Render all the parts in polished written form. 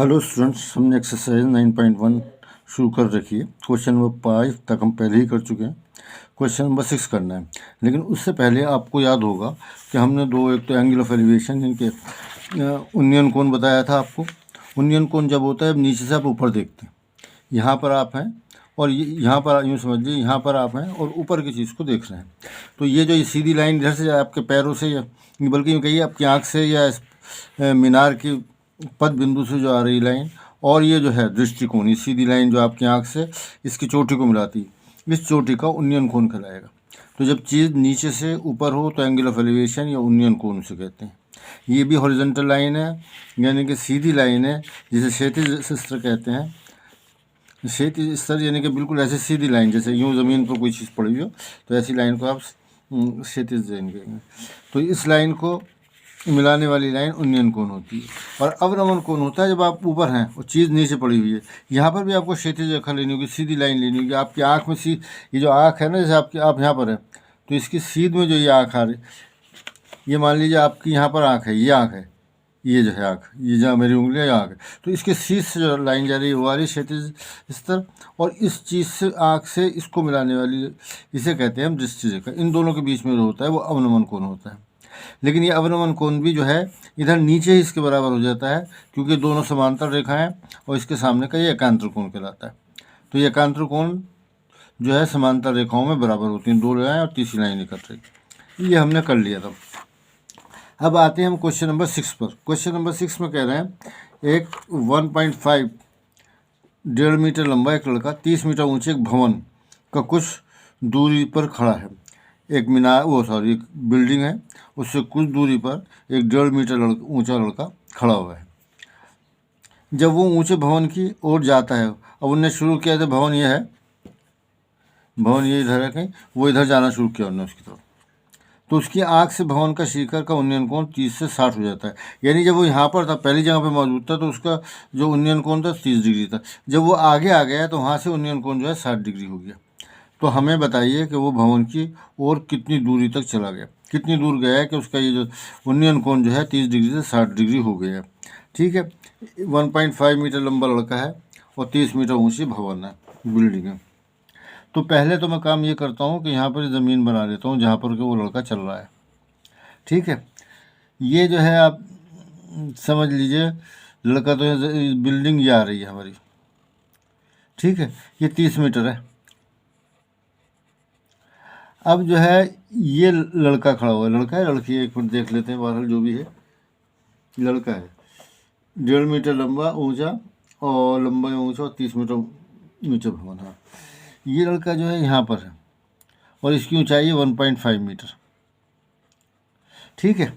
Hello students, हमने exercise 9.1 शुरू कर रखी है। क्वेश्चन नंबर 5 तक हम पहले ही कर चुके हैं। क्वेश्चन नंबर 6 करना है, लेकिन उससे पहले आपको याद होगा कि हमने एक तो एंगल ऑफ एलिवेशन इनके उन्नयन कोण बताया था आपको। उन्नयन कोण जब होता है नीचे से आप ऊपर देखते हैं, यहाँ पर आप हैं और यहाँ पर यूँ समझ लीजिए यहाँ पर आप हैं और ऊपर की चीज़ को देख रहे हैं। तो ये सीधी लाइन इधर से आपके पैरों से या बल्कि यूँ कहिए आपकी आँख से या मीनार की पद बिंदु से जो आ रही लाइन, और ये जो है दृष्टिकोण, ये सीधी लाइन जो आपकी आँख से इसकी चोटी को मिलाती है, इस चोटी का उन्नयन कोण कहलाएगा। तो जब चीज़ नीचे से ऊपर हो तो एंगल ऑफ एलिवेशन या उन्नयन कोण उसे कहते हैं। ये भी हॉरिजॉन्टल लाइन है, यानी कि सीधी लाइन है, जिसे क्षैतिज स्तर कहते हैं। क्षैतिज स्तर यानी कि बिल्कुल ऐसे सीधी लाइन, जैसे यूँ ज़मीन पर कोई चीज़ पड़ी हो तो ऐसी लाइन को आप क्षैतिज लाइन कहेंगे। तो इस लाइन को मिलाने वाली लाइन उन्नयन कोण होती है। और अवनमन कोण होता है जब आप ऊपर हैं और चीज़ नीचे पड़ी हुई है। यहाँ पर भी आपको क्षैतिज रेखा लेनी होगी, सीधी लाइन लेनी होगी। आपकी आँख में ये जो आँख है ना, जैसे आप यहाँ पर है तो इसकी सीध में जो ये आँख आ रही, ये मान लीजिए आपकी यहाँ पर आँख है, ये आँख है, ये जो है आँख, ये जहाँ मेरी उंगलियाँ ये आँख है, तो इसके शीर्ष से जो लाइन जा रही है वो आ रही है क्षैतिज स्तर, और इस चीज़ से आँख से इसको मिलाने वाली इसे कहते हैं हम दृष्टि रेखा। इन दोनों के बीच में जो होता है वो अवनमन कोण होता है। लेकिन ये अवनमन कोण भी जो है इधर नीचे ही इसके बराबर हो जाता है, क्योंकि दोनों समांतर रेखाएं और इसके सामने का ये एकांतर कोण कहलाता है। तो ये एकांतर कोण जो है समांतर रेखाओं में बराबर होती हैं, दो रेखाएं और तीसरी लाइन इकट्ठ रही। ये हमने कर लिया था। अब आते हैं हम क्वेश्चन नंबर 6 पर। क्वेश्चन नंबर 6 में कह रहे हैं एक 1.5 1.5 मीटर लंबा एक लड़का 30 मीटर ऊंचे एक भवन का कुछ दूरी पर खड़ा है। एक एक बिल्डिंग है, उससे कुछ दूरी पर एक 1.5 मीटर ऊंचा लड़का खड़ा हुआ है। जब वो ऊंचे भवन की ओर जाता है, अब उनने शुरू किया था, भवन ये है, भवन ये इधर है कहीं, वो इधर जाना शुरू किया उन्होंने उसकी तरफ, तो उसकी आँख से भवन का शिखर का उन्नयन कोण 30 से 60 हो जाता है। यानी जब वो यहाँ पर था, पहली जगह पे मौजूद था, तो उसका जो उन्नयन कोण था 30 डिग्री था। जब वो आगे आ गया तो वहाँ से उन्नयन कोण जो है 60 डिग्री हो गया। तो हमें बताइए कि वो भवन की ओर कितनी दूरी तक चला गया, कितनी दूर गया है कि उसका ये जो उन्नयन कोण जो है 30 डिग्री से 60 डिग्री हो गया। ठीक है, 1.5 मीटर लंबा लड़का है और 30 मीटर ऊँची भवन है, बिल्डिंग है। तो पहले तो मैं काम ये करता हूँ कि यहाँ पर ज़मीन बना लेता हूँ जहाँ पर कि वो लड़का चल रहा है। ठीक है, ये जो है आप समझ लीजिए, लड़का तो बिल्डिंग ये आ रही है हमारी। ठीक है, ये 30 मीटर है। अब जो है ये लड़का खड़ा हुआ है, लड़का है लड़की है, एक मिनट देख लेते हैं, बहरहाल जो भी है लड़का है। 1.5 मीटर लंबा ऊंचा और लंबा ऊंचा और 30 मीटर ऊंचा भवन है। ये लड़का जो है यहाँ पर है और इसकी ऊंचाई है 1.5 मीटर। ठीक है,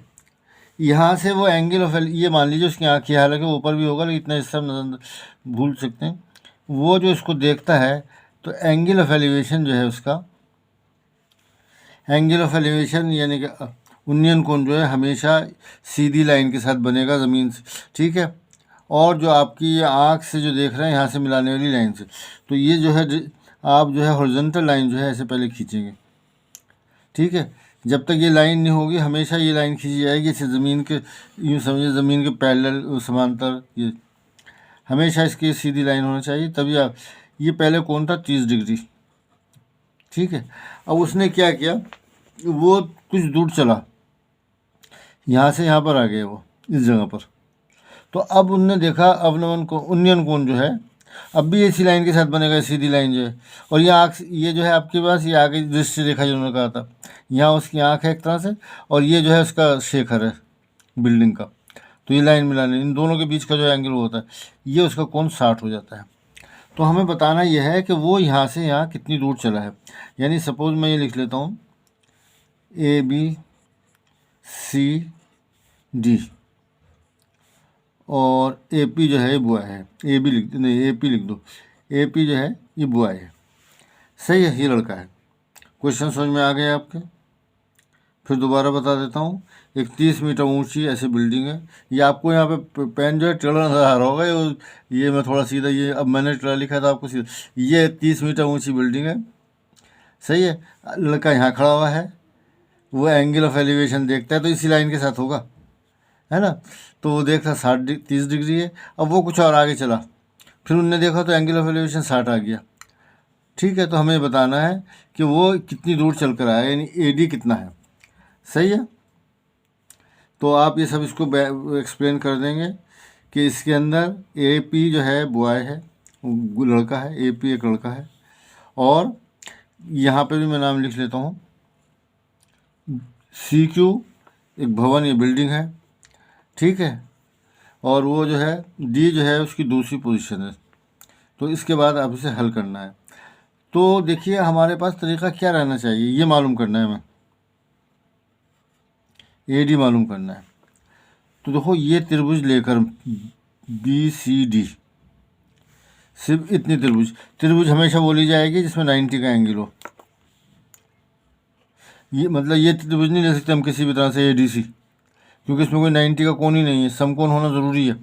यहाँ से वो एंगल ऑफ ये मान लीजिए उसकी आँख की, हालांकि ऊपर भी होगा लेकिन इतना हिस्सा नजर भूल सकते हैं। वो जो इसको देखता है तो एंगल ऑफ एलिवेशन जो है उसका, एंगल ऑफ एलिवेशन यानी कि उन्नयन कोण जो है हमेशा सीधी लाइन के साथ बनेगा ज़मीन से। ठीक है, और जो आपकी आँख से जो देख रहे हैं यहाँ से मिलाने वाली लाइन से, तो ये जो है आप जो है हॉरिजॉन्टल लाइन जो है ऐसे पहले खींचेंगे। ठीक है, जब तक ये लाइन नहीं होगी हमेशा ये लाइन खींची जाएगी, इसे ज़मीन के, यूँ समझिए ज़मीन के पैरेलल समांतर, ये हमेशा इसकी सीधी लाइन होना चाहिए, तभी आप, ये पहले कोण था 30 डिग्री। ठीक है, अब उसने क्या किया, वो कुछ दूर चला, यहाँ से यहाँ पर आ गया वो इस जगह पर। तो अब उनने देखा अवनमन को उन्नयन कोण जो है अब भी इसी लाइन के साथ बनेगा, सीधी लाइन जो है, और ये आँख, ये जो है आपके पास ये आगे दृष्टि रेखा जो उन्होंने कहा था, यहाँ उसकी आँख है एक तरह से, और ये जो है उसका शिखर है बिल्डिंग का। तो ये लाइन मिलाने, इन दोनों के बीच का जो एंगल होता है ये उसका कोण 60 हो जाता है। तो हमें बताना यह है कि वो यहाँ से यहाँ कितनी दूर चला है। यानी सपोज मैं ये लिख लेता हूँ ABCD, और AP जो है ये बॉय है, AB लिख नहीं AP लिख दो, AP जो है ये बॉय है। सही है, ये लड़का है। क्वेश्चन समझ में आ गए आपके? फिर दोबारा बता देता हूँ, एक 30 मीटर ऊंची ऐसी बिल्डिंग है। ये आपको यहाँ पे पेन जो है टेढ़ा नजर आ रहा होगा, ये मैं थोड़ा सीधा, ये अब मैंने टेढ़ा लिखा था आपको सीधा, ये 30 मीटर ऊंची बिल्डिंग है। सही है, लड़का यहाँ खड़ा हुआ है, वो एंगल ऑफ एलिवेशन देखता है तो इसी लाइन के साथ होगा, है ना। तो वो देखा 30 डिग्री है, अब वो कुछ और आगे चला, फिर उनने देखा तो एंगल ऑफ एलिवेशन 60 आ गया। ठीक है, तो हमें बताना है कि वो कितनी दूर चल कर आया, यानी AD कितना है। सही है, तो आप ये सब इसको एक्सप्लेन कर देंगे कि इसके अंदर AP जो है बॉय है, लड़का है, AP एक लड़का है, और यहाँ पे भी मैं नाम लिख लेता हूँ, CQ एक भवन या बिल्डिंग है। ठीक है, और वो जो है D जो है उसकी दूसरी पोजीशन है। तो इसके बाद आप इसे हल करना है। तो देखिए हमारे पास तरीका क्या रहना चाहिए, ये मालूम करना है हमें, AD मालूम करना है। तो देखो ये त्रिभुज लेकर BCD, सिर्फ इतनी त्रिभुज हमेशा बोली जाएगी जिसमें 90 का एंगल हो। ये मतलब ये त्रिभुज नहीं ले सकते हम किसी भी तरह से ADC, क्योंकि इसमें कोई 90 का कोण ही नहीं है, समकोण होना ज़रूरी है,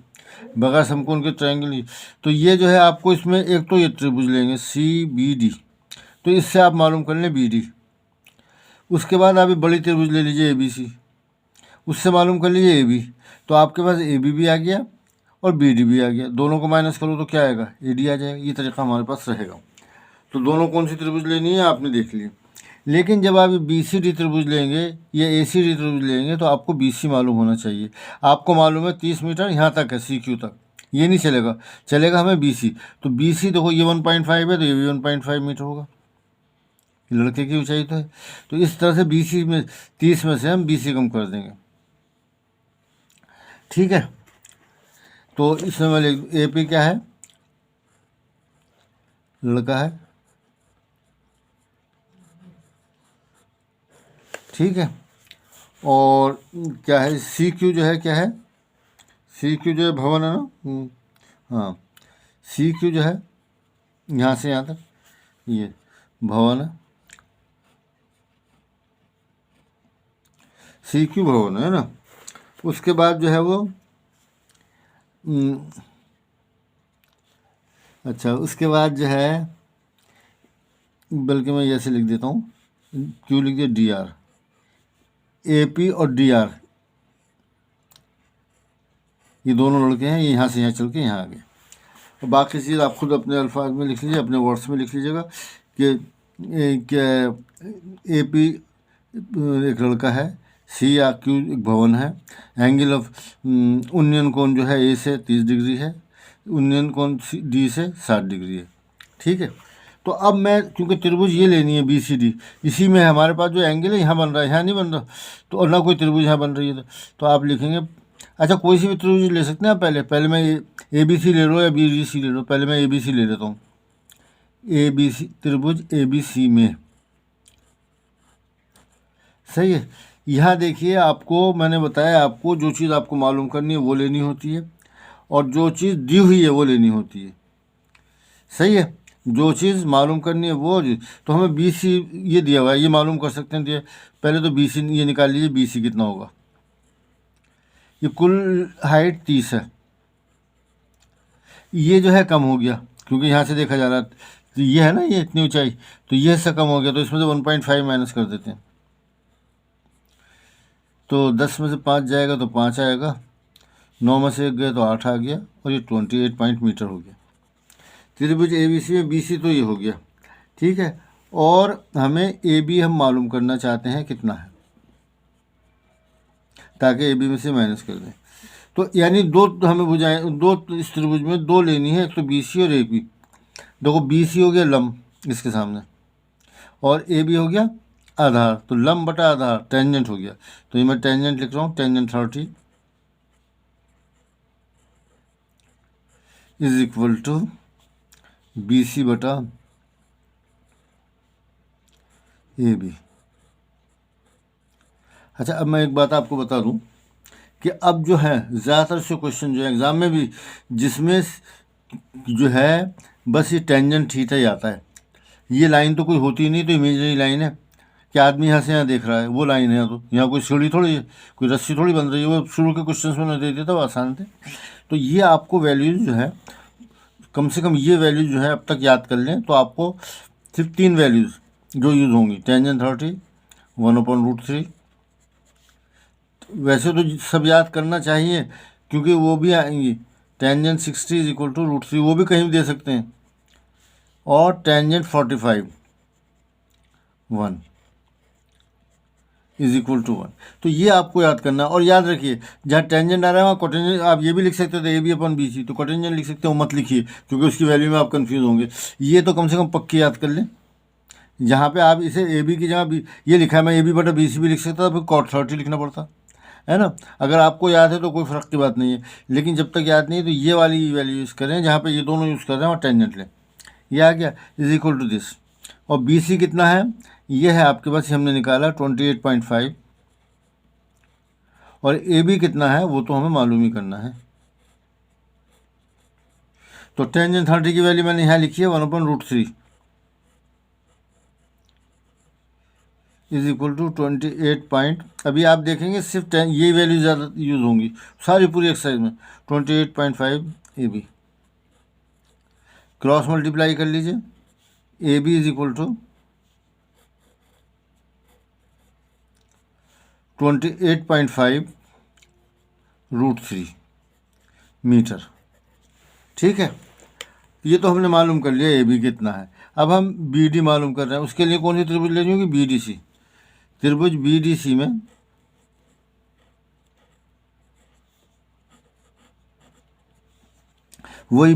बगैर समकोण के ट्रायंगल ही। तो ये जो है आपको इसमें एक तो ये त्रिभुज लेंगे CBD, तो इससे आप मालूम कर लें BD। उसके बाद आप बड़ी त्रिभुज ले लीजिए ABC, उससे मालूम कर लीजिए AB। तो आपके पास AB भी आ गया और BD भी आ गया, दोनों को माइनस करो तो क्या आएगा, AD आ जाएगा। ये तरीका हमारे पास रहेगा। तो दोनों कौन सी त्रिभुज लेनी है आपने देख लिया। लेकिन जब आप BCD त्रिभुज लेंगे या ACD त्रिभुज लेंगे तो आपको BC मालूम होना चाहिए। आपको मालूम है 30 मीटर यहाँ तक है, CQ तक, ये नहीं चलेगा, चलेगा हमें BC। तो BC देखो ये 1.5 है, तो ये भी 1.5 मीटर होगा, लड़के की ऊंचाई तो है। तो इस तरह से BC में 30 में से हम BC कम कर देंगे। ठीक है, तो इसमें मैं AP क्या है, लड़का है। ठीक है, और क्या है CQ जो है, क्या है CQ जो है भवन है ना, हाँ CQ जो है यहाँ से यहाँ तक ये भवन है, CQ भवन है ना। उसके बाद जो है वो अच्छा, उसके बाद जो है, बल्कि मैं ऐसे लिख देता हूँ, Q लिख दिया DR, AP और DR ये दोनों लड़के हैं, ये यहाँ से यहाँ चल के यहाँ आ गए। और बाकी चीज़ आप खुद अपने अल्फाज में लिख लीजिए, अपने वर्ड्स में लिख लीजिएगा कि AP एक लड़का है, CQ एक भवन है, एंगल ऑफ उन्नयन कोण जो है A से 30 डिग्री है, उन्नयन कोण D से 60 डिग्री है। ठीक है, तो अब मैं क्योंकि त्रिभुज ये लेनी है BCD, इसी में हमारे पास जो एंगल है यहाँ बन रहा है, यहाँ नहीं बन रहा, तो और ना कोई त्रिभुज यहाँ बन रही है, तो आप लिखेंगे, अच्छा कोई सी भी त्रिभुज ले सकते हैं आप। पहले मैं ABC ले लो या BDC ले लो, पहले मैं ABC ले लेता हूँ। ABC त्रिभुज ABC में, सही है। यहाँ देखिए आपको मैंने बताया, आपको जो चीज़ आपको मालूम करनी है वो लेनी होती है, और जो चीज़ दी हुई है वो लेनी होती है। सही है, जो चीज़ मालूम करनी है वो, तो हमें BC ये दिया हुआ है, ये मालूम कर सकते हैं। दिया पहले तो BC ये निकाल लीजिए, BC कितना होगा, ये कुल हाइट 30 है, ये जो है कम हो गया क्योंकि यहाँ से देखा जा रहा है, तो ये है ना, ये इतनी ऊंचाई, तो ये हिस्सा कम हो गया, तो इसमें से 1.5 माइनस कर देते हैं। तो 10 में से 5 जाएगा तो 5 आएगा, 9 में से 1 गया तो 8 आ गया, और ये 28 पॉइंट मीटर हो गया। त्रिभुज ABC में BC तो ये हो गया। ठीक है, और हमें AB हम मालूम करना चाहते हैं कितना है, ताकि AB में से माइनस कर दें। तो यानी दो हमें बुझाएं, दो इस त्रिभुज में दो लेनी है, एक तो BC और AB। देखो BC हो गया लंब इसके सामने, और AB हो गया आधार, तो लंब बटा आधार टेंजेंट हो गया। तो ये मैं टेंजेंट लिख रहा हूँ, tangent 30 is equal to BC बटा AB। अच्छा, अब मैं एक बात आपको बता दूं कि अब जो है ज़्यादातर से क्वेश्चन जो है एग्ज़ाम में भी, जिसमें जो है बस ये टेंजेंट थीटा ही आता है, ये लाइन तो कोई होती नहीं, तो इमेजिनरी लाइन है कि आदमी यहाँ से यहाँ देख रहा है, वो लाइन है। तो यहाँ कोई सीढ़ी थोड़ी है, कोई रस्सी थोड़ी बन रही है, वो शुरू के क्वेश्चन में दे देता, वो आसान थे। तो ये आपको वैल्यूज जो है, कम से कम ये वैल्यूज जो है अब तक याद कर लें, तो आपको सिर्फ 3 वैल्यूज़ जो यूज़ होंगी, टेंजेंट 30, 1/√3 वैसे तो सब याद करना चाहिए क्योंकि वो भी आएंगी। टेंजेंट 60 इज इक्वल टू √3, वो भी कहीं भी दे सकते हैं। और टेंजेंट 45 1 इज इक्वल टू 1। तो ये आपको याद करना है। और याद रखिए जहाँ टेंजेंट आ रहा है वहाँ कोटेंजेंट, आप ये भी लिख सकते थे AB/BC, तो कोटेंजेंट लिख सकते हो, मत लिखिए क्योंकि उसकी वैल्यू में आप कंफ्यूज होंगे। ये तो कम से कम पक्की याद कर लें। जहाँ पे आप इसे AB की जगह ये लिखा है, मैं AB/BC भी लिख सकता था, फिर cot 30 लिखना पड़ता है ना। अगर आपको याद है तो कोई फ़र्क की बात नहीं है, लेकिन जब तक याद नहीं है तो ये वाली वैल्यू यूज़ करें जहाँ पे ये दोनों यूज़ कर रहे हैं और टेंजेंट लें। ये आ गया इज इक्वल टू दिस। और BC कितना है, ये है आपके पास, हमने निकाला 28.5। और AB कितना है वो तो हमें मालूम ही करना है। तो टेंजेंट 30 की वैल्यू मैंने यहाँ लिखी है 1/√3 इज इक्वल टू 28 पॉइंट। अभी आप देखेंगे सिर्फ 10 ये वैल्यू ज़्यादा यूज़ होंगी सारी पूरी एक्सरसाइज में। 28.5 AB क्रॉस मल्टीप्लाई कर लीजिए। AB is equal to 28.5√3 metre. ठीक है, ये तो हमने मालूम कर लिया AB कितना है। अब हम BD मालूम कर रहे हैं, उसके लिए कौन सी त्रिभुज लेनी होगी, BDC। त्रिभुज BDC में वही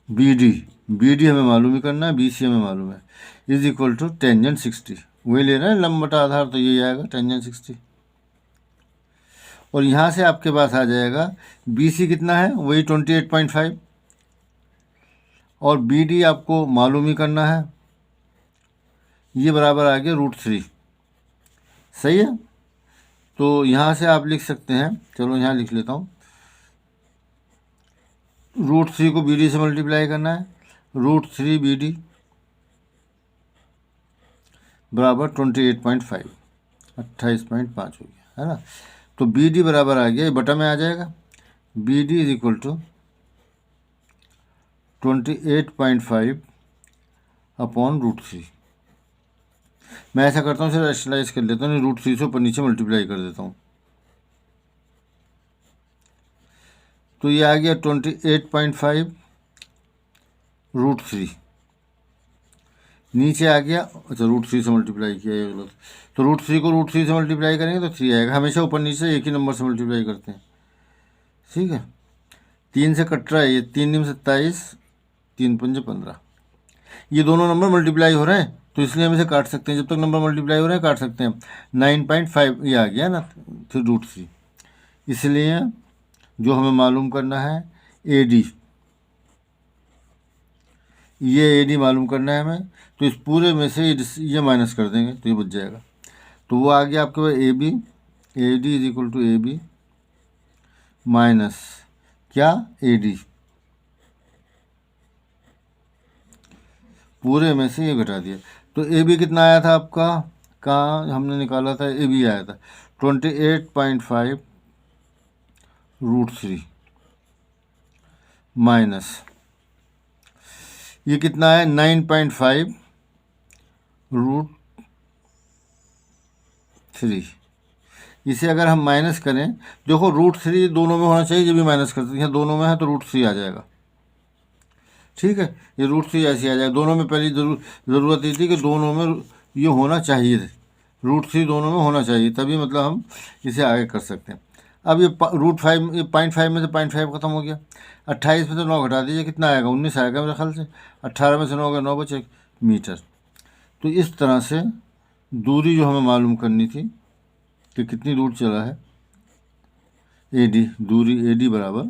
BC/BD हमें मालूम ही करना है, BC हमें मालूम है, इज इक्वल टू टेंजेंट 60। वही ले रहे हैं लंब बटा आधार, तो यही आएगा टेंजेंट 60। और यहाँ से आपके पास आ जाएगा BC कितना है, वही 28.5, और BD आपको मालूम ही करना है, ये बराबर आ गया √3। सही है। तो यहाँ से आप लिख सकते हैं, चलो यहाँ लिख लेता हूँ, √3 को BD से मल्टीप्लाई करना है, √3 BD बराबर 28.5, 28.5 हो गया, है ना। तो BD बराबर आ गया, ये बटा में आ जाएगा, BD इज इक्वल टू 28.5/√3। मैं ऐसा करता हूँ, सर रेशनलाइज कर लेता हूँ, √3 से ऊपर नीचे मल्टीप्लाई कर देता हूँ, तो ये आ गया 28.5√3। नीचे आ गया, अच्छा √3 से मल्टीप्लाई किया ये गलत, तो √3 को √3 से मल्टीप्लाई करेंगे तो 3 आएगा। हमेशा ऊपर नीचे एक ही नंबर से मल्टीप्लाई करते हैं, ठीक है। 3 से कट रहा है, ये 3×9 27, 3×5 15, ये दोनों नंबर मल्टीप्लाई हो रहे हैं तो इसलिए हम इसे काट सकते हैं, जब तक नंबर मल्टीप्लाई हो रहे हैं काट सकते हैं। 9.5 ये आ गया ना, फिर √3। इसलिए जो हमें मालूम करना है AD, ये AD मालूम करना है हमें, तो इस पूरे में से ये माइनस कर देंगे तो ये बच जाएगा। तो वो आ गया आपके पास AD is equal to AB minus क्या AD, पूरे में से ये घटा दिया। तो AB कितना आया था आपका, कहाँ हमने निकाला था, AB आया था 28.5√3 माइनस ये कितना है 9.5√3। इसे अगर हम माइनस करें, देखो √3 दोनों में होना चाहिए, जब भी माइनस करते हैं, दोनों में है तो √3 आ जाएगा, ठीक है। ये √3 ऐसे आ जाएगा, दोनों में पहली ज़रूरत ये थी कि दोनों में ये होना चाहिए, √3 दोनों में होना चाहिए, तभी मतलब हम इसे आगे कर सकते हैं। अब ये √5, ये 0.5 में से 0.5 खत्म हो गया, 28 में से 9 घटा दीजिए, कितना आएगा 19 आएगा मेरे ख्याल से, 18 में से 9 गया 9 बचे मीटर। तो इस तरह से दूरी जो हमें मालूम करनी थी कि कितनी दूर चला है AD, दूरी AD बराबर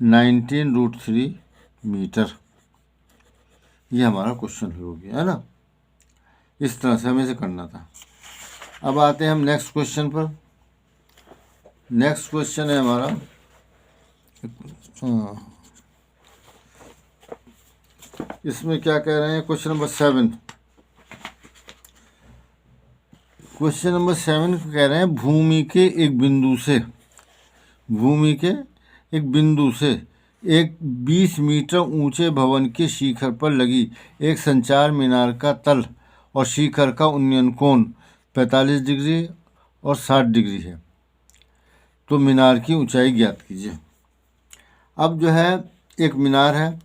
19√3 मीटर। ये हमारा क्वेश्चन हो गया, है ना। इस तरह से हमें इसे करना था। अब आते हैं हम नेक्स्ट क्वेश्चन पर। नेक्स्ट क्वेश्चन है हमारा, इसमें क्या कह रहे हैं, क्वेश्चन नंबर 7। क्वेश्चन नंबर 7 कह रहे हैं भूमि के एक बिंदु से एक 20 मीटर ऊंचे भवन के शिखर पर लगी एक संचार मीनार का तल और शिखर का उन्नयन कोण 45 डिग्री और 60 डिग्री है, तो मीनार की ऊंचाई ज्ञात कीजिए। अब जो है एक मीनार है,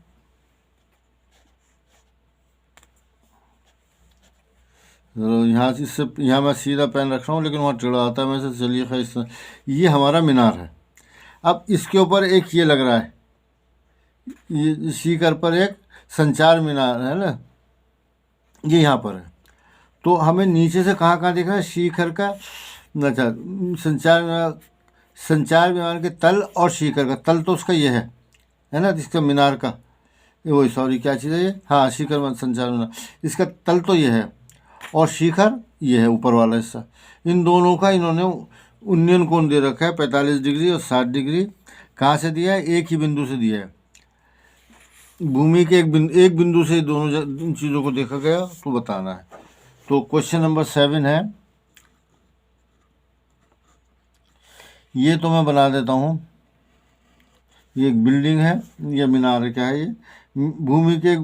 यहाँ से इससे यहाँ मैं सीधा पेन रख रहा हूँ लेकिन वहाँ टेढ़ा आता है, मैं से चलिए खैर ये हमारा मीनार है। अब इसके ऊपर एक ये लग रहा है, ये शिखर पर एक संचार मीनार है ना, ये यहाँ पर है। तो हमें नीचे से कहाँ कहाँ देखना है, शिखर का, अच्छा संचार मीनार के तल और शिखर का तल तो उसका ये है ना, इसका मीनार का, वही सॉरी क्या चीज़ है ये, हाँ शिखर संचार मीनार, इसका तल तो ये है और शिखर ये है ऊपर वाला हिस्सा। इन दोनों का इन्होंने उन्नयन कोण दे रखा है 45 डिग्री और 60 डिग्री। कहाँ से दिया है, एक ही बिंदु से दिया है, भूमि के एक बिंदु से दोनों इन चीज़ों को देखा गया तो बताना है। तो क्वेश्चन नंबर 7 है, ये तो मैं बना देता हूँ, ये एक बिल्डिंग है, ये मीनार है, क्या है ये, भूमि के एक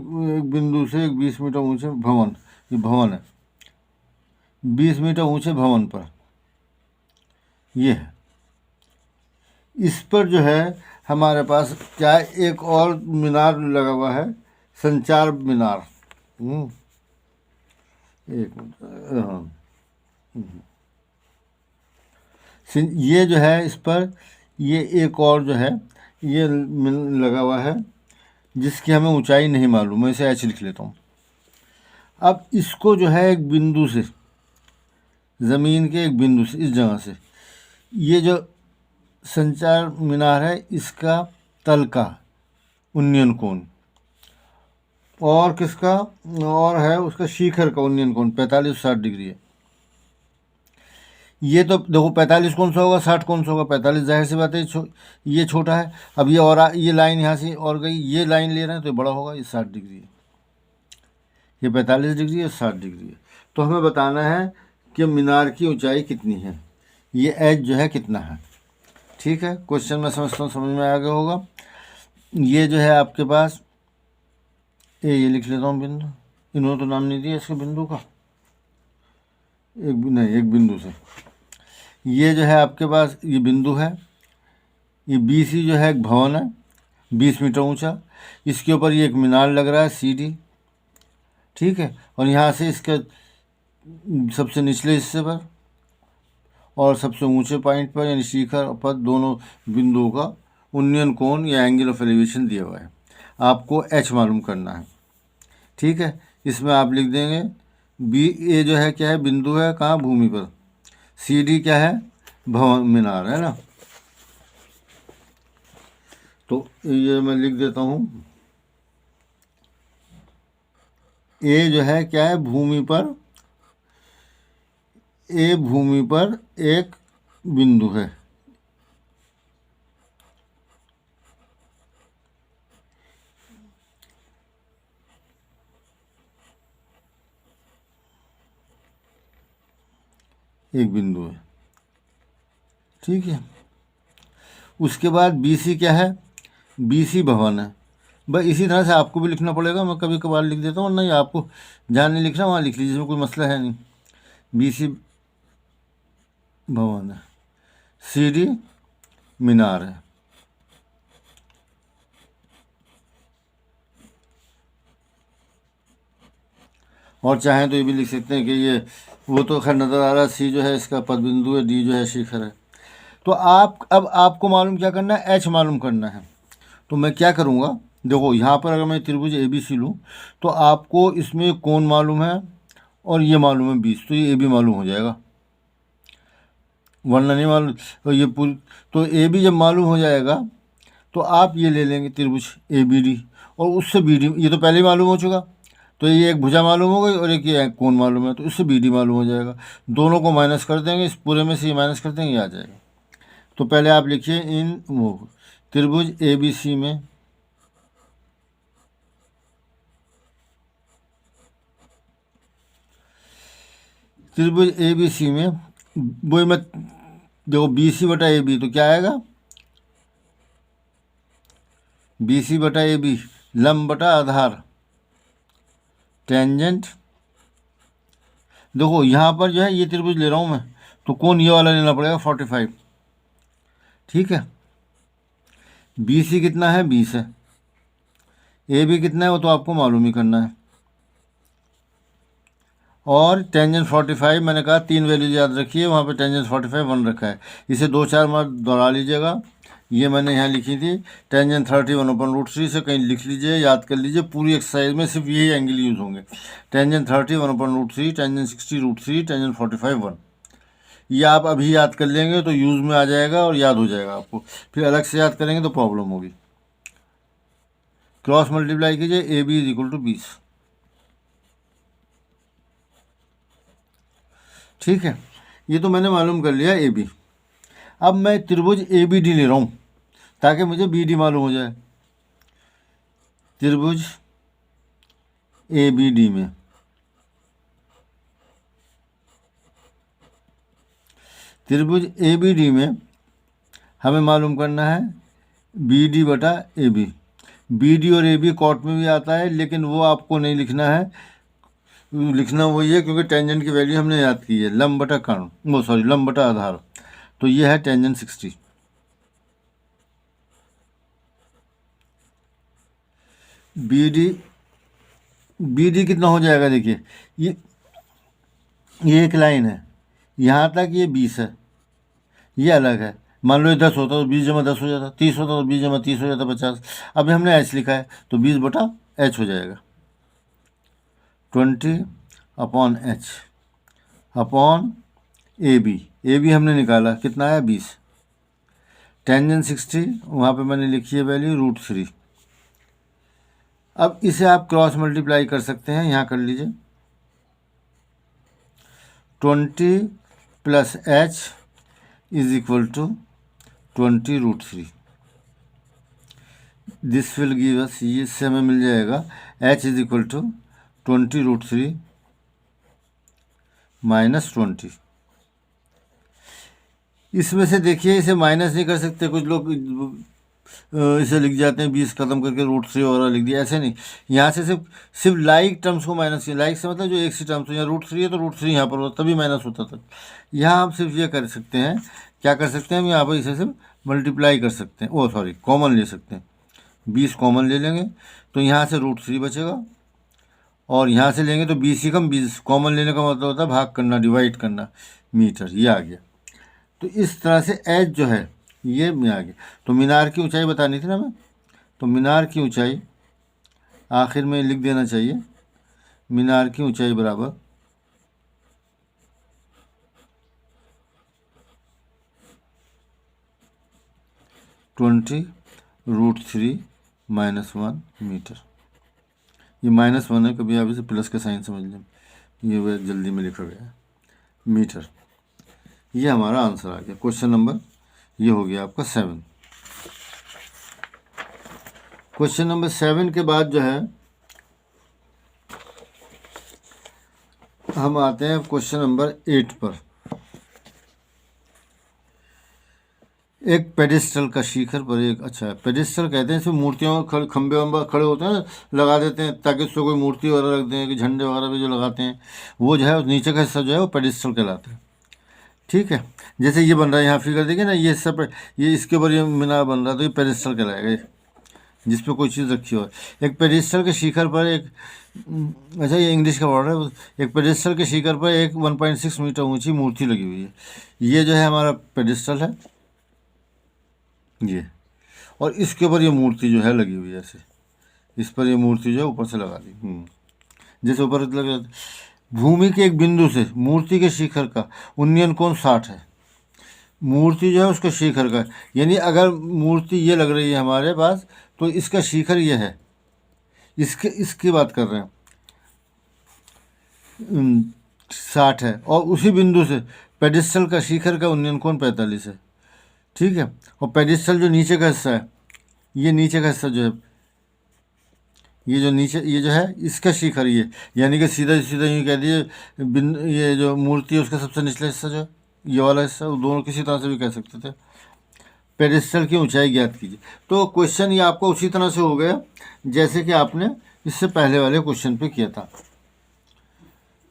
बिंदु से एक 20 मीटर ऊंचे भवन, ये भवन है 20 मीटर ऊंचे भवन पर, ये है। इस पर जो है हमारे पास क्या है, एक और मीनार लगा हुआ है, संचार मीनार। एक मिनट, हाँ, ये जो है इस पर ये एक और जो है ये लगा हुआ है जिसकी हमें ऊंचाई नहीं मालूम, मैं इसे ऐसे लिख लेता हूँ। अब इसको जो है एक बिंदु से, ज़मीन के एक बिंदु से, इस जगह से, ये जो संचार मीनार है इसका तल का उन्नयन कोण और किसका, और है उसका शिखर का उन्नयन कोण 45-60 डिग्री है। ये तो देखो 45 कौन सा होगा, 60 कौन सा होगा, 45 जाहिर सी बात है ये छोटा है। अब ये और ये लाइन यहाँ से और गई, ये लाइन ले रहे हैं तो ये बड़ा होगा, ये 60 डिग्री है, ये 45 डिग्री है, 60 डिग्री है। तो हमें बताना है कि मीनार की ऊंचाई कितनी है, ये एज जो है कितना है। ठीक है, क्वेश्चन मैं समझता हूँ समझ में आ गया होगा। ये जो है आपके पास ये लिख लेता हूँ बिंदु, इन्होंने तो नाम नहीं दिया इसके बिंदु का, एक बिंदु से, ये जो है आपके पास ये बिंदु है, ये BC जो है एक भवन है 20 मीटर ऊंचा, इसके ऊपर ये एक मीनार लग रहा है CD, ठीक है। और यहाँ से इसके सबसे निचले हिस्से पर और सबसे ऊंचे पॉइंट पर यानी शिखर पर दोनों बिंदुओं का उन्नयन कोण या एंगल ऑफ एलिवेशन दिया हुआ है, आपको H मालूम करना है। ठीक है, इसमें आप लिख देंगे A जो है क्या है, बिंदु है कहाँ, भूमि पर, CD क्या है, भवन मीनार है ना। तो ये मैं लिख देता हूँ, A जो है क्या है, भूमि पर, A भूमि पर एक बिंदु है, एक बिंदु है, ठीक है। उसके बाद BC क्या है, BC भवन है। बस इसी तरह से आपको भी लिखना पड़ेगा, मैं कभी कभार लिख देता हूँ, नहीं आपको जहाँ नहीं लिखना वहाँ लिख लीजिए, इसमें कोई मसला है नहीं। BC भवन है, CD मीनार है, और चाहें तो ये भी लिख सकते हैं कि ये वो तो खैर नज़र आ रहा है, C जो है इसका पद बिंदु है, D जो है शिखर है। तो अब आपको मालूम क्या करना है, H मालूम करना है। तो मैं क्या करूँगा, देखो यहाँ पर अगर मैं त्रिभुज ABC लूँ तो आपको इसमें कोण मालूम है और ये मालूम है 20, तो ये AB मालूम हो जाएगा, वरना नहीं मालूम। तो ये पूरी, तो AB जब मालूम हो जाएगा तो आप ये ले लेंगे त्रिभुज ABD, और उससे BD, ये तो पहले ही मालूम हो चुका, तो ये एक भुजा मालूम हो गई और एक ये कोण मालूम है, तो इससे BD मालूम हो जाएगा। दोनों को माइनस कर देंगे, इस पूरे में से ये माइनस कर देंगे, ये आ जाएगा। तो पहले आप लिखिए इन वो त्रिभुज ABC में त्रिभुज ABC में वही मैं देखो BC बटा AB, तो क्या आएगा, BC बटा AB लंब बटा आधार टेंजेंट देखो यहाँ पर जो है ये त्रिभुज ले रहा हूँ मैं, तो कोण ये वाला लेना पड़ेगा 45, ठीक है। बी सी कितना है, 20 है। ए बी कितना है वो तो आपको मालूम ही करना है। और टेंजेंट 45 मैंने कहा 3 वैल्यूज याद रखिए, वहाँ पे टेंजेंट 45 1 रखा है, इसे 2-4 बार दोहरा लीजिएगा। ये मैंने यहाँ लिखी थी टेंजेंट 30 1/√3 से कहीं लिख लीजिए, याद कर लीजिए। पूरी एक्सरसाइज में सिर्फ यही एंगल यूज होंगे, टेंजेंट 30 1/√3, टेंजेंट 60 √3, टेंजेंट 45 1। ये आप अभी याद कर लेंगे तो यूज़ में आ जाएगा और याद हो जाएगा आपको, फिर अलग से याद करेंगे तो प्रॉब्लम होगी। क्रॉस मल्टीप्लाई कीजिए, A B is equal to 20, ठीक है। ये तो मैंने मालूम कर लिया ए बी। अब मैं त्रिभुज ए बी डी ले रहा हूँ ताकि मुझे बी डी मालूम हो जाए। त्रिभुज ए बी डी में हमें मालूम करना है बी डी बटा ए बी। बी डी और ए बी कॉट में भी आता है, लेकिन वो आपको नहीं लिखना है, लिखना वही है क्योंकि टेंजेंट की वैल्यू हमने याद की है, लंब बटा कर्ण, वो सॉरी लंब बटा आधार। तो ये है टेंजेंट 60। बी डी कितना हो जाएगा, देखिए ये एक लाइन है, यहाँ तक ये 20 है, ये अलग है। मान लो ये 10 होता तो 20 जमा 10 हो जाता, 30 होता तो 20 जमा 30 हो जाता 50। अभी हमने एच लिखा है तो 20 बटा एच हो जाएगा, 20/h अपॉन ए बी हमने निकाला कितना आया 20। टेंजेंट 60 वहाँ पे मैंने लिखी है वैल्यू √3। अब इसे आप क्रॉस मल्टीप्लाई कर सकते हैं, यहाँ कर लीजिए 20 + h is equal to 20√3। This will give us, ये इससे हमें मिल जाएगा h इज इक्वल टू 20√3 - 20। इसमें से देखिए इसे माइनस नहीं कर सकते, कुछ लोग इसे लिख जाते हैं 20 खत्म करके √3 और लिख दिया, ऐसे नहीं। यहाँ से सिर्फ लाइक टर्म्स को माइनस किया, लाइक से मतलब जो एक सी टर्म्स हो, यहाँ √3 है तो √3 यहाँ पर होता तभी माइनस होता था। यहाँ हम सिर्फ ये कर सकते हैं, क्या कर सकते हैं हम यहाँ पर इसे सिर्फ मल्टीप्लाई कर सकते हैं, सॉरी कॉमन ले सकते हैं, 20 कॉमन ले लेंगे तो यहाँ से √3 बचेगा, और यहाँ से लेंगे तो 20 ही कम 20, कॉमन लेने का मतलब होता है भाग करना, डिवाइड करना, मीटर, ये आ गया। तो इस तरह से एच जो है ये में आ गया। तो मीनार की ऊंचाई बतानी थी ना मैं, तो मीनार की ऊंचाई आखिर में लिख देना चाहिए, मीनार की ऊंचाई बराबर 20√3 - 1 मीटर। ये -1 है, कभी आप इसे प्लस का साइन समझ लें, ये वह जल्दी में लिखा गया है मीटर। ये हमारा आंसर आ गया, क्वेश्चन नंबर ये हो गया आपका 7। क्वेश्चन नंबर 7 के बाद जो है हम आते हैं क्वेश्चन नंबर 8 पर। एक पेडिस्टल का शिखर पर एक, अच्छा पेडिस्टल कहते हैं इसमें मूर्तियों खंबे वंबे खड़े होते हैं, लगा देते हैं ताकि उसको कोई मूर्ति वगैरह रख दें, कि झंडे वगैरह भी जो लगाते हैं, वो जो है नीचे का हिस्सा जो है वो पेडिस्टल कहलाता है, ठीक है। जैसे ये बन रहा है यहाँ फिगर देखिए ना, ये सब ये इसके ऊपर ये मीनार बन रहा है तो ये पेडिस्टल कहलाएगा, जिस पर कोई चीज़ रखी हो। एक पेडिस्टल के शिखर पर एक, अच्छा ये इंग्लिश का वर्ड है, एक पेडिस्टल के शिखर पर एक 1.6 मीटर ऊंची मूर्ति लगी हुई है। ये जो है हमारा पेडिस्टल है ये, और इसके ऊपर ये मूर्ति जो है लगी हुई है ऐसे, इस पर ये मूर्ति जो है ऊपर से लगा दी, जैसे ऊपर लगा। भूमि के एक बिंदु से मूर्ति के शिखर का उन्नयन कोण 60 है। मूर्ति जो है उसके शिखर का, यानी अगर मूर्ति ये लग रही है हमारे पास तो इसका शिखर ये है, इसकी बात कर रहे हैं, 60 है, और उसी बिंदु से पेडिस्टल का शिखर का उन्नयन कोण 45 है, ठीक है। और पेडिस्टल जो नीचे का हिस्सा है, ये नीचे का हिस्सा जो है, ये जो नीचे ये जो है इसका शिखर ये, यानी कि सीधा सीधा यूँ कह दिए ये जो मूर्ति है उसका सबसे निचला हिस्सा जो है ये वाला हिस्सा, दोनों किसी तरह से भी कह सकते थे। पेडिस्टल की ऊंचाई ज्ञात कीजिए। तो क्वेश्चन ये आपका उसी तरह से हो गया जैसे कि आपने इससे पहले वाले क्वेश्चन पे किया था।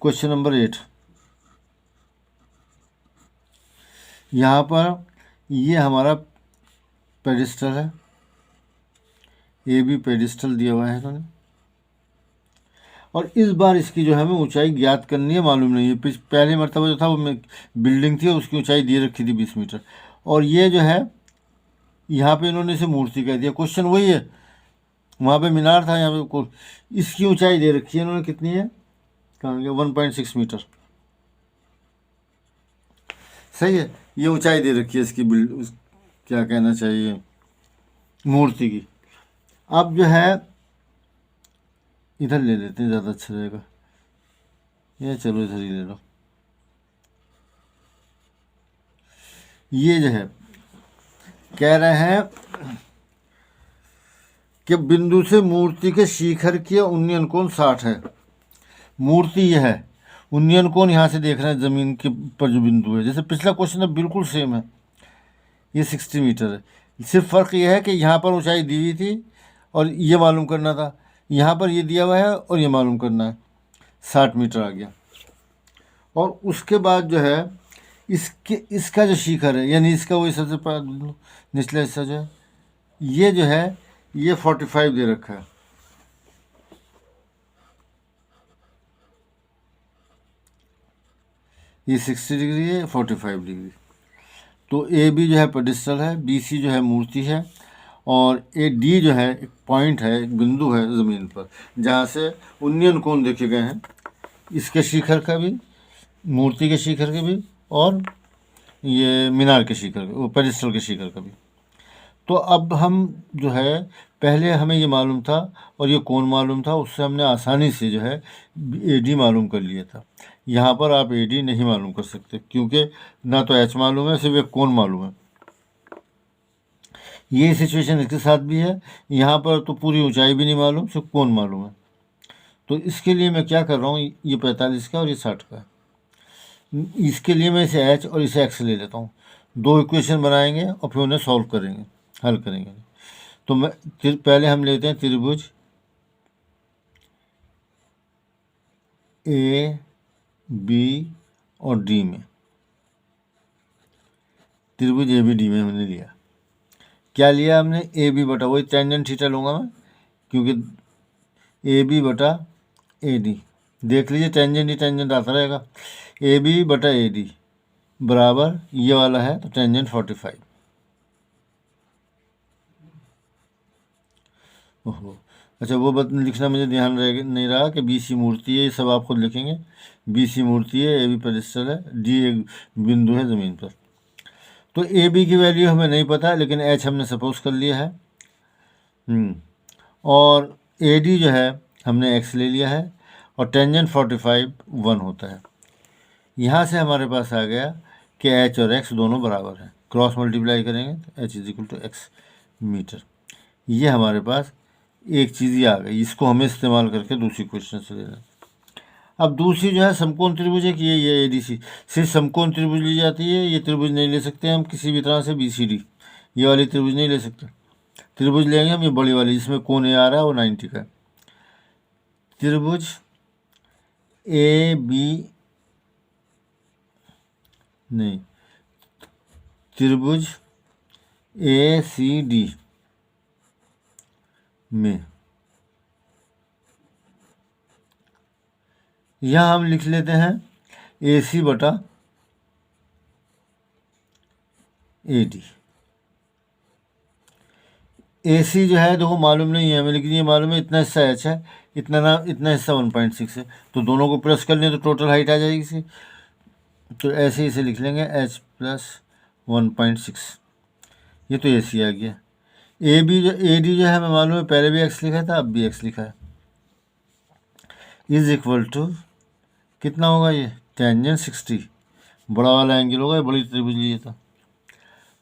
क्वेश्चन नंबर 8, यहाँ पर ये हमारा पेडिस्टल है, ए बी पेडिस्टल दिया हुआ है इन्होंने, और इस बार इसकी जो है हमें ऊंचाई ज्ञात करनी है, मालूम नहीं है। पहले मरतबा जो था वो बिल्डिंग थी, उसकी ऊंचाई दे रखी थी 20 मीटर, और ये जो है यहाँ पे इन्होंने इसे मूर्ति कह दिया। क्वेश्चन वही है, वहाँ पे मीनार था, यहाँ पे इसकी ऊंचाई दे रखी है इन्होंने, कितनी है, कहाँ गया, 1.6 मीटर। सही है, ये ऊंचाई दे रखी है इसकी क्या कहना चाहिए, मूर्ति की। अब जो है इधर ले लेते हैं, ज़्यादा अच्छा रहेगा, ये चलो इधर ही ले लो। ये जो है कह रहे हैं कि बिंदु से मूर्ति के शिखर की उन्नयन कोण 60 है। मूर्ति यह है, उन्नयन कोण यहाँ से देख रहे हैं ज़मीन के पर जो बिंदु है, जैसे पिछला क्वेश्चन है बिल्कुल सेम है, ये 60 मीटर है। सिर्फ फ़र्क यह है कि यहाँ पर ऊंचाई दी हुई थी और ये मालूम करना था, यहाँ पर ये दिया हुआ है और ये मालूम करना है, 60 मीटर आ गया। और उसके बाद जो है इसका जो शिखर है, यानी इसका वही सबसे निचला हिस्सा जो है, ये जो है ये 45 दे रखा है। ये 60 डिग्री है, 45 डिग्री। तो ए बी जो है पेडिस्टल है, बी सी जो है मूर्ति है, और ए डी जो है एक पॉइंट है, एक बिंदु है ज़मीन पर, जहाँ से उन्नयन कोण देखे गए हैं, इसके शिखर का भी, मूर्ति के शिखर के भी, और ये मीनार के शिखर का, वो पेडिस्टल के शिखर का भी। तो अब हम जो है, पहले हमें ये मालूम था और ये कोण मालूम था, उससे हमने आसानी से जो है ए डी मालूम कर लिया था। यहाँ पर आप ए डी नहीं मालूम कर सकते, क्योंकि ना तो एच मालूम है, सिर्फ एक कोण मालूम है। ये सिचुएशन इसके साथ भी है, यहाँ पर तो पूरी ऊंचाई भी नहीं मालूम, सिर्फ कोण मालूम है। तो इसके लिए मैं क्या कर रहा हूँ, ये 45 का और ये 60 का है। इसके लिए मैं इसे एच और इसे एक्स ले लेता हूँ, दो इक्वेशन बनाएंगे और फिर उन्हें सॉल्व करेंगे, हल करेंगे। तो मैं पहले हम लेते हैं त्रिभुज ए बी और डी में, त्रिभुज ए बी डी में हमने लिया, क्या लिया हमने, ए बी बटा, वही टेंजेंट थीटा लूँगा मैं, क्योंकि ए बी बटा ए डी, देख लीजिए टेंजेंट ही टेंजेंट आता रहेगा, ए बी बटा ए डी बराबर ये वाला है, तो टेंजेंट 45। ओहो, अच्छा वो लिखना मुझे ध्यान रह नहीं रहा कि बी सी मूर्ति है, ये सब आप खुद लिखेंगे। बी सी मूर्ति है, ए बी पेडिस्टल है, डी एक बिंदु है ज़मीन पर। तो ए बी की वैल्यू हमें नहीं पता, लेकिन एच हमने सपोज कर लिया है। और ए डी जो है हमने एक्स ले लिया है, और टेंजेंट 45 1 होता है। यहाँ से हमारे पास आ गया कि एच और एक्स दोनों बराबर हैं, क्रॉस मल्टीप्लाई करेंगे तो H is equal to X metre. ये हमारे पास एक चीज़ ये आ गई, इसको हमें इस्तेमाल करके दूसरी क्वेश्चन से ले लें। अब दूसरी जो है समकोण त्रिभुज है कि ये ए डी सी, सिर्फ समकोण त्रिभुज ली जाती है, ये त्रिभुज नहीं ले सकते हम किसी भी तरह से, बी सी डी ये वाली त्रिभुज नहीं ले सकते। त्रिभुज लेंगे हम ये बड़ी वाली, जिसमें कोण ए आ रहा है वो 90 का है। त्रिभुज ए बी नहीं, त्रिभुज ए सी डी में यहाँ हम लिख लेते हैं ए सी बटा ए डी। ए सी जो है देखो मालूम नहीं है हमें, लेकिन ये मालूम है इतना हिस्सा एच है, इतना हिस्सा 1.6 है, तो दोनों को प्लस कर लें तो टोटल हाइट आ जाएगी इसी। तो ऐसे इसे लिख लेंगे एच प्लस 1.6, ये तो ए सी आ गया। ए बी जो ए डी जो है हमें मालूम है, पहले भी एक्स लिखा था, अब भी एक्स लिखा है, इज इक्वल टू कितना होगा, ये टेंजेंट 60, बड़ा वाला एंगल होगा, ये बड़ी त्रिभुज लिए था।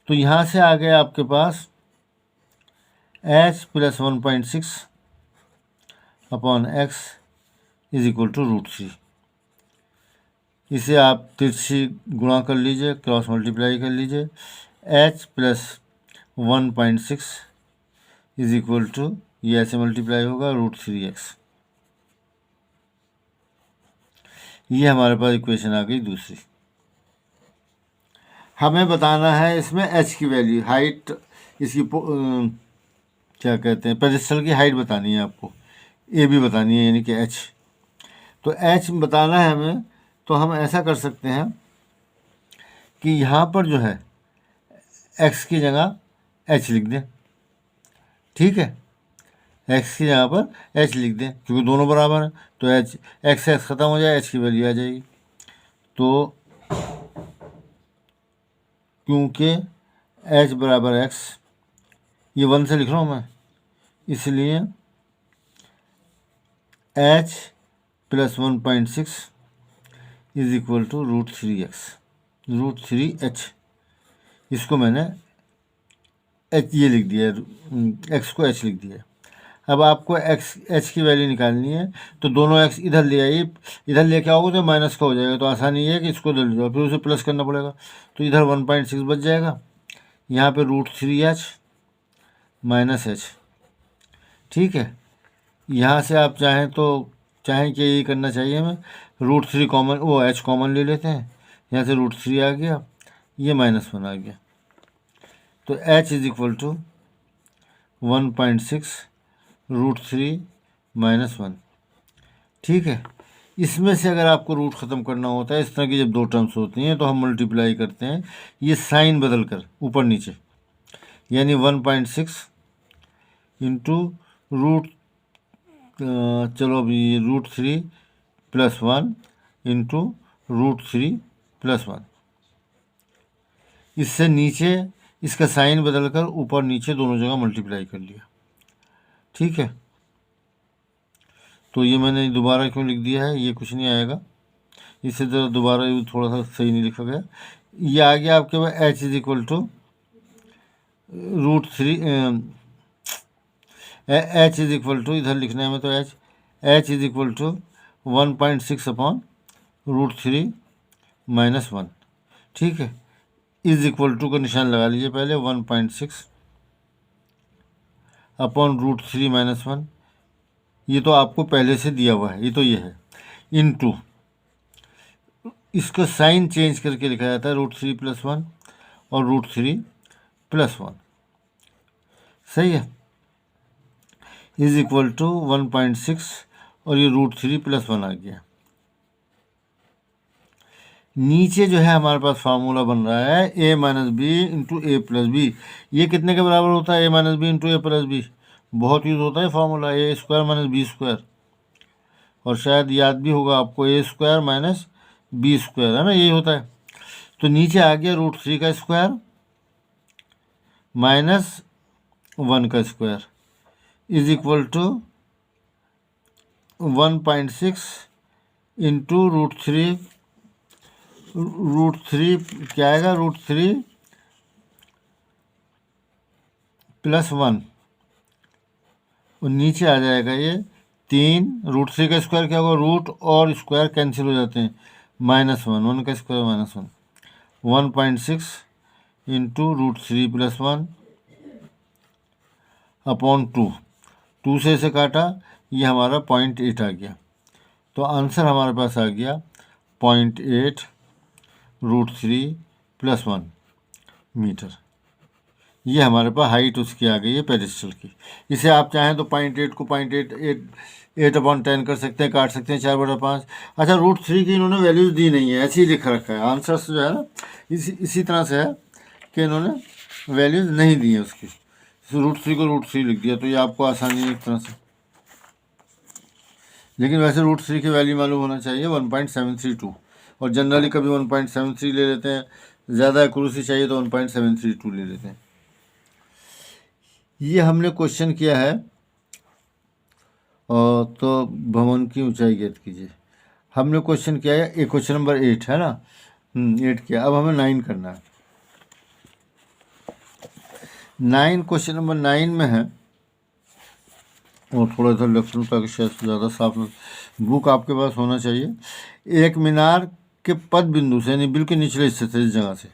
तो यहाँ से आ गया आपके पास H plus 1.6 upon X is equal to √3। इसे आप तिरछी गुणा कर लीजिए, क्रॉस मल्टीप्लाई कर लीजिए, H plus 1.6 is equal to, ये ऐसे मल्टीप्लाई होगा √3x। ये हमारे पास इक्वेशन आ गई दूसरी। हमें बताना है इसमें एच की वैल्यू, हाइट इसकी क्या कहते हैं, पेडिस्टल की हाइट बतानी है आपको, ए भी बतानी है, यानी कि एच। तो एच बताना है हमें, तो हम ऐसा कर सकते हैं कि यहाँ पर जो है एक्स की जगह एच लिख दें। ठीक है, एक्स की जगह पर एच लिख दें, क्योंकि दोनों बराबर हैं। तो एच, एक्स एक्स ख़त्म हो जाए, एच की वैल्यू आ जाएगी। तो क्योंकि एच बराबर एक्स, ये 1 से लिख रहा हूँ मैं, इसलिए H plus 1.6 is equal to √3x, √3h। इसको मैंने एच ये लिख दिया, एक्स को एच लिख दिया। अब आपको एक्स एच की वैल्यू निकालनी है, तो दोनों एक्स इधर ले आइए, इधर लेके आओगे तो माइनस का हो जाएगा। तो आसानी ये है कि इसको ले जाओ, फिर उसे प्लस करना पड़ेगा। तो इधर 1.6 बच जाएगा, यहाँ पे √3h माइनस एच। ठीक है, यहाँ से आप चाहें तो, चाहें कि ये करना चाहिए हमें, √3 कॉमन, वो एच कॉमन ले लेते हैं, यहाँ से √3 आ गया, ये -1 आ गया। तो h इज इक्वल टू 1.6 √3 -1। ठीक है, इसमें से अगर आपको रूट ख़त्म करना होता है, इस तरह की जब दो टर्म्स होती हैं, तो हम मल्टीप्लाई करते हैं, ये साइन बदल कर ऊपर नीचे, यानी 1.6 इंटू रूट, चलो अभी √3 + 1 इंटू √3 + 1। इससे नीचे इसका साइन बदल कर ऊपर नीचे दोनों जगह मल्टीप्लाई कर लिया। ठीक है, तो ये मैंने दोबारा क्यों लिख दिया है, ये कुछ नहीं आएगा, इससे ज़रा दोबारा थोड़ा सा सही नहीं लिखा गया। ये आ गया आपके पास h is equal to √3, h is equal to, इधर लिखना है हमें, तो h is equal to 1.6 upon √3 -1। ठीक है, इज इक्वल टू का निशान लगा लीजिए पहले, 1.6 अपॉन √3 -1, ये तो आपको पहले से दिया हुआ है, ये तो ये है, इनटू इसका साइन चेंज करके लिखा जाता है √3 + 1 और √3 + 1। सही है, इज इक्वल टू 1.6 और ये √3 + 1 आ गया। नीचे जो है हमारे पास फार्मूला बन रहा है a - b into a + b। ये कितने के बराबर होता है, a - b into a + b? बहुत यूज होता है फार्मूला, a² - b², और शायद याद भी होगा आपको, a² - b², है ना, यही होता है। तो नीचे आ गया √3 का स्क्वायर -1 का square is equal to 1.6 into √3 क्या आएगा, √3 + 1, और नीचे आ जाएगा ये 3, √3 का स्क्वायर क्या होगा, रूट और स्क्वायर कैंसिल हो जाते हैं, -1, 1 का स्क्वायर -1, 1.6 इंटू √3 + 1 अपॉन 2 से इसे काटा, ये हमारा 0.8 आ गया। तो आंसर हमारे पास आ गया 0.8 √3 + 1 मीटर। ये हमारे पास हाइट उसकी आ गई है पेडिस्टल की। इसे आप चाहें तो 0.8 को 8/10 कर सकते हैं, काट सकते हैं 4/5। अच्छा, √3 की इन्होंने वैल्यूज दी नहीं है, ऐसे ही लिख रखा है। आंसर्स जो है ना इसी तरह से है कि इन्होंने वैल्यूज नहीं दी है उसकी, √3 को √3 लिख दिया, तो ये आपको आसानी है एक तरह से। लेकिन वैसे √3 की वैल्यू मालूम होना चाहिए 1.732, और जनरली कभी 1.73 ले लेते हैं, ज़्यादा एक्यूरेसी चाहिए तो 1.732 ले लेते हैं। ये हमने क्वेश्चन किया है, और तो भवन की ऊंचाई ज्ञात कीजिए। हमने क्वेश्चन किया है, एक क्वेश्चन नंबर 8 है ना, 8 किया। अब हमें 9 करना है। 9, क्वेश्चन नंबर 9 में है, और थोड़ा इधर लिख लूँ ताकि शायद ज़्यादा साफ, बुक आपके पास होना चाहिए। एक मीनार के पद बिंदु से, यानी बिल्कुल निचले हिस्से से, इस जगह से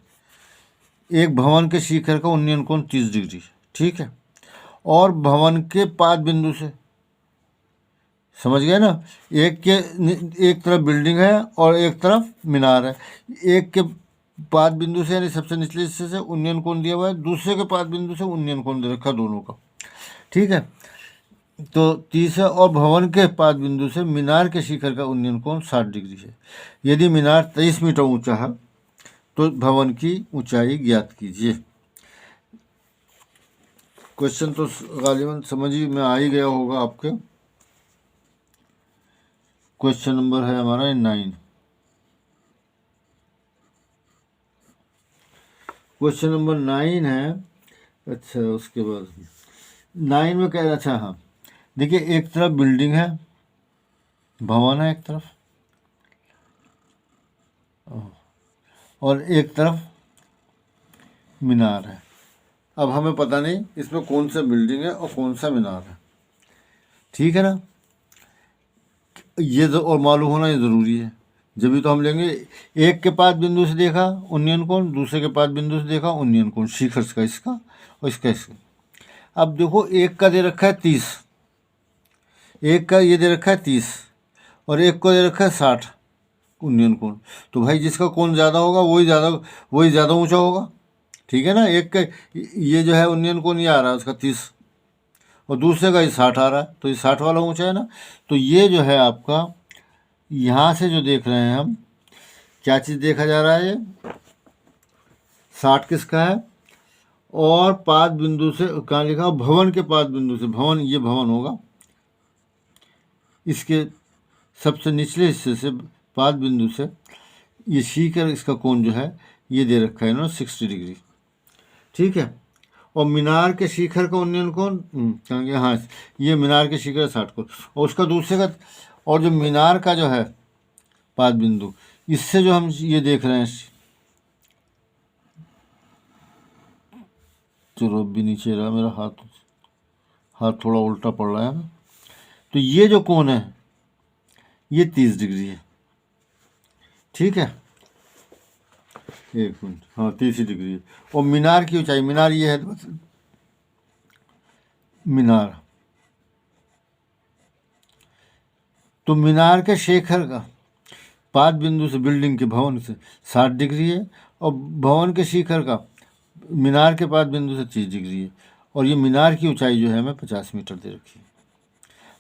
एक भवन के शिखर का उन्नयन कोण 30 डिग्री, ठीक है, और भवन के पाद बिंदु से, समझ गए ना, एक तरफ बिल्डिंग है और एक तरफ मीनार है, एक के पाद बिंदु से यानी सबसे निचले हिस्से से उन्नयन कोण दिया हुआ है, दूसरे के पाद बिंदु से उन्नयन कोण दे रखा दोनों का। ठीक है, तो तीसरा, और भवन के पाद बिंदु से मीनार के शिखर का उन्नयन कोण 60 डिग्री है। यदि मीनार 23 मीटर ऊंचा है तो भवन की ऊंचाई ज्ञात कीजिए। क्वेश्चन तो गालिबन समझ में आ ही गया होगा आपके। क्वेश्चन नंबर है हमारा 9। क्वेश्चन नंबर 9 है। अच्छा, उसके बाद 9 में कह रहा, अच्छा हाँ, देखिए एक तरफ बिल्डिंग है, भवन है एक तरफ, और एक तरफ मीनार है। अब हमें पता नहीं इसमें कौन सा बिल्डिंग है और कौन सा मीनार है। ठीक है ना, ये तो और मालूम होना ये ज़रूरी है, जब भी तो हम लेंगे। एक के पाद बिंदु से देखा उन्नयन कोण, दूसरे के पाद बिंदु से देखा उन्नयन कोण, शिखर का इसका और इसका इसका। अब देखो एक का दे रखा है 30, एक का ये दे रखा है 30, और एक को दे रखा है 60 उन्नयन कोण। तो भाई जिसका कोण ज़्यादा होगा वही ज़्यादा ऊंचा होगा। ठीक है ना, एक का ये जो है उन्नयन कोण ये आ रहा है उसका 30, और दूसरे का ये 60 आ रहा है, तो ये 60 वाला ऊंचा है ना। तो ये जो है आपका यहाँ से जो देख रहे हैं हम, क्या चीज़ देखा जा रहा है, ये 60 किसका है, और पाद बिंदु से कहाँ लिखा, भवन के पाद बिंदु से, भवन ये भवन होगा, इसके सबसे निचले हिस्से से पाद बिंदु से ये शिखर, इसका कोण जो है ये दे रखा है ना 60 डिग्री। ठीक है, और मीनार के शिखर का उन्नयन कोण कहेंगे, हाँ ये मीनार के शिखर 60 कोण, और उसका दूसरे का, और जो मीनार का जो है पाद बिंदु, इससे जो हम ये देख रहे हैं, चलो अब भी नीचे रहा मेरा हाथ थोड़ा उल्टा पड़ रहा है ना। तो ये जो कोण है ये 30 डिग्री है। ठीक है, एक मिनट, हाँ 30 डिग्री है। और मीनार की ऊंचाई, मीनार ये है, मीनार, तो मीनार के शिखर का पाद बिंदु से बिल्डिंग के भवन से 60 डिग्री है, और भवन के शिखर का मीनार के पाद बिंदु से 30 डिग्री है, और ये मीनार की ऊंचाई जो है हमें 50 मीटर दे रखी है।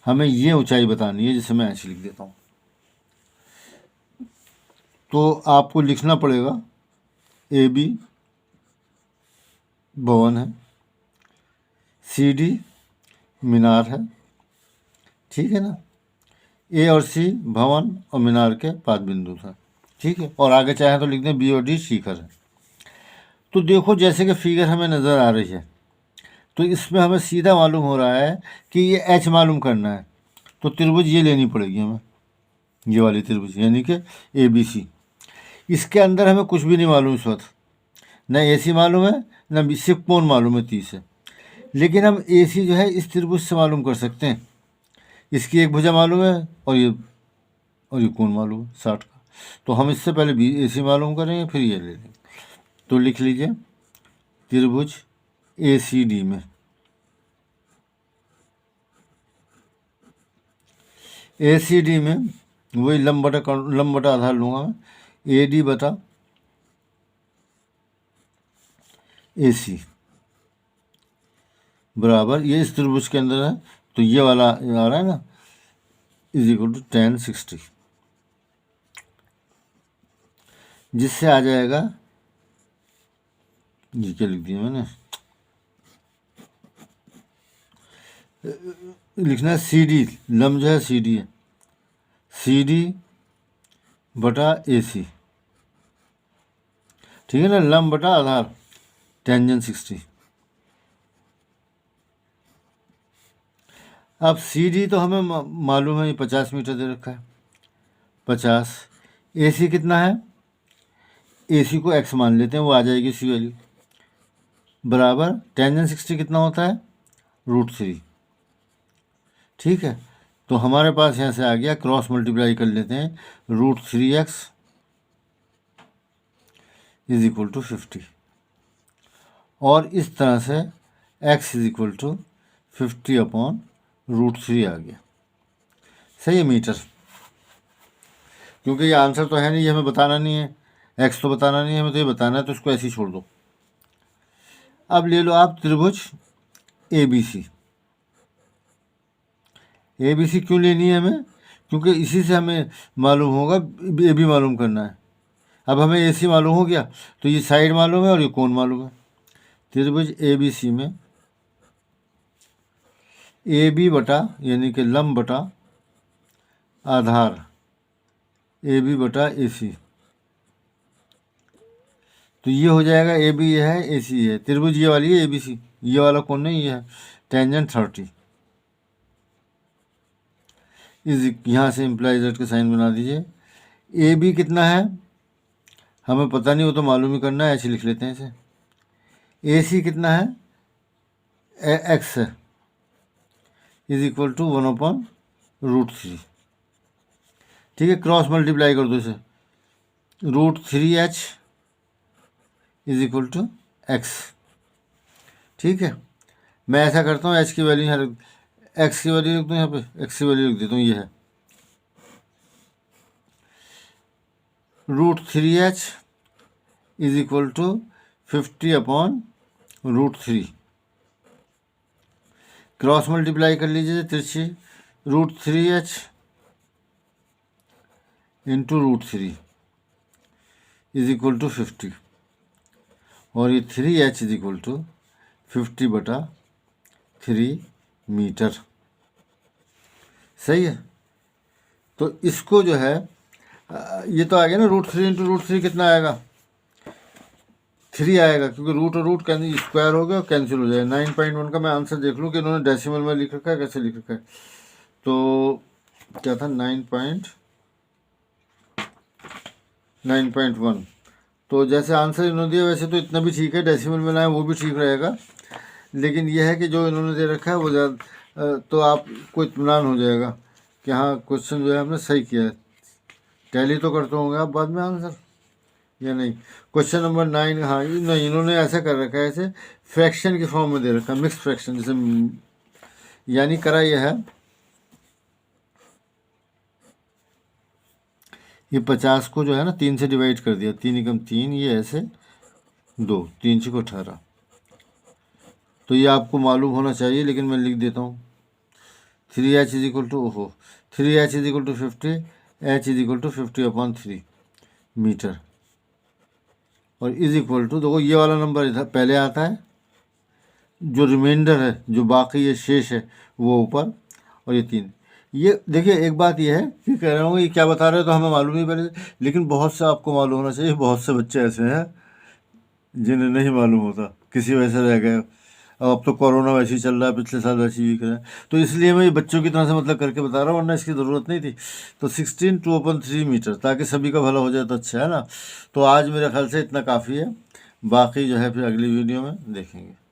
हमें ये ऊंचाई बतानी है, जिसे मैं ऐसे लिख देता हूँ। तो आपको लिखना पड़ेगा AB भवन है, CD मीनार है, ठीक है ना, A और C भवन और मीनार के पाद बिंदु था। ठीक है, और आगे चाहे तो लिख दें B और D शिखर है। तो देखो जैसे कि फिगर हमें नज़र आ रही है, तो इसमें हमें सीधा मालूम हो रहा है कि ये H मालूम करना है, तो त्रिभुज ये लेनी पड़ेगी हमें, ये वाली त्रिभुज, यानी कि ABC। इसके अंदर हमें कुछ भी नहीं मालूम इस वक्त, न AC मालूम है न सिर्फ कोण मालूम है 30 है, लेकिन हम AC जो है इस त्रिभुज से मालूम कर सकते हैं। इसकी एक भुजा मालूम है और ये कोण मालूम है 60 का, तो हम इससे पहले AC मालूम करेंगे फिर ये ले लेंगे। तो लिख लीजिए त्रिभुज ACD में ACD में वही लंब बटा आधार लूँगा मैं, AD बटा AC बराबर, ये इस त्रिभुज के अंदर है तो ये वाला आ रहा है ना, = tan 60, जिससे आ जाएगा, ये क्या लिख दिया मैंने, लिखना है CD, लंब जो है CD है, CD बटा AC, ठीक है ना, लंब बटा आधार टेंजेंट 60। अब CD तो हमें मालूम है, ये 50 मीटर दे रखा है, 50। AC कितना है, AC को x मान लेते हैं, वो आ जाएगी C वैल्यू, बराबर टेंजेंट 60 कितना होता है, √3। ठीक है, तो हमारे पास यहाँ से आ गया, क्रॉस मल्टीप्लाई कर लेते हैं, √3x = 50, और इस तरह से x = 50/√3 आ गया। सही है मीटर, क्योंकि ये आंसर तो है नहीं, ये हमें बताना नहीं है, एक्स तो बताना नहीं है, हमें तो ये बताना है, तो इसको ऐसे ही छोड़ दो। अब ले लो आप त्रिभुज A B C. A B C क्यों लेनी है हमें? क्योंकि इसी से हमें मालूम होगा, ए बी मालूम करना है। अब हमें ए सी मालूम हो गया, तो ये साइड मालूम है और ये कोण मालूम है। त्रिभुज ए बी सी में ए बी बटा यानी कि लंब बटा आधार ए बी बटा ए सी, तो ये हो जाएगा ए बी ये है, ए सी है, त्रिभुज ये वाली है ए बी सी, ये वाला कोण नहीं, ये है टेंजेंट 30 इज, यहाँ से इम्प्लाई जेड का साइन बना दीजिए। ए बी कितना है हमें पता नहीं, वो तो मालूम ही करना है, ऐसे लिख लेते हैं इसे। ए सी कितना है, एक्स है, इज इक्वल टू 1/√3। ठीक है, क्रॉस मल्टीप्लाई कर दो इसे, √3h is equal to x. ठीक है, मैं ऐसा करता हूँ, एच की वैल्यू यहाँ एक्स की वैल्यू लिख दूँ, यहाँ पे एक्स की वैल्यू लिख देता हूँ, ये है √3h is equal to 50/√3। Cross multiply कर लीजिए तिरछी, √3h into √3 is equal to 50, और ये 3h is equal to 50/3 metre. सही है, तो इसको जो है ये तो आ गया ना, √3 इंटू √3 कितना आएगा, 3 आएगा, क्योंकि रूट और रूट कैंसिल, स्क्वायर हो गया और कैंसिल हो जाएगा। 9.1 का मैं आंसर देख लूँ कि इन्होंने डेसिमल में लिख रखा है, कैसे लिख रखा है। तो क्या था 9.1, तो जैसे आंसर इन्होंने दिया वैसे तो इतना भी ठीक है, डेसिमल में लाए वो भी ठीक रहेगा, लेकिन यह है कि जो इन्होंने दे रखा है वो ज़्यादा, तो आपको इत्मीनान हो जाएगा कि हाँ क्वेश्चन जो है हमने सही किया है। टैली तो करते होंगे आप बाद में आंसर, या नहीं? क्वेश्चन नंबर 9, हाँ नहीं, इन्होंने ऐसा कर रखा है, ऐसे फ्रैक्शन के फॉर्म में दे रखा है, मिक्स फ्रैक्शन, जैसे यानी करा यह है, ये 50 को जो है ना 3 से डिवाइड कर दिया, 3 एकम 3, ये ऐसे 2, 3 6 18, तो ये आपको मालूम होना चाहिए, लेकिन मैं लिख देता हूँ 3h is equal to 3h is equal to 50, h is equal to 50/3 metre, और इज इक्वल टू, देखो ये वाला नंबर इधर पहले आता है, जो रिमाइंडर है, जो बाकी ये शेष है वो ऊपर, और ये 3। ये देखिए एक बात ये है कि कह रहा हूँ ये क्या बता रहे हो तो हमें मालूम ही पहले, लेकिन बहुत से आपको मालूम होना चाहिए, बहुत से बच्चे ऐसे हैं जिन्हें नहीं मालूम होता, किसी वजह से रह गए। अब तो कोरोना वैसे ही चल रहा है, पिछले साल वैसे ही कर रहा है, तो इसलिए मैं ये बच्चों की तरह से मतलब करके बता रहा हूँ, वरना इसकी ज़रूरत नहीं थी। तो 16 2/3 मीटर, ताकि सभी का भला हो जाए तो अच्छा है ना। तो आज मेरे ख्याल से इतना काफ़ी है, बाकी जो है फिर अगली वीडियो में देखेंगे।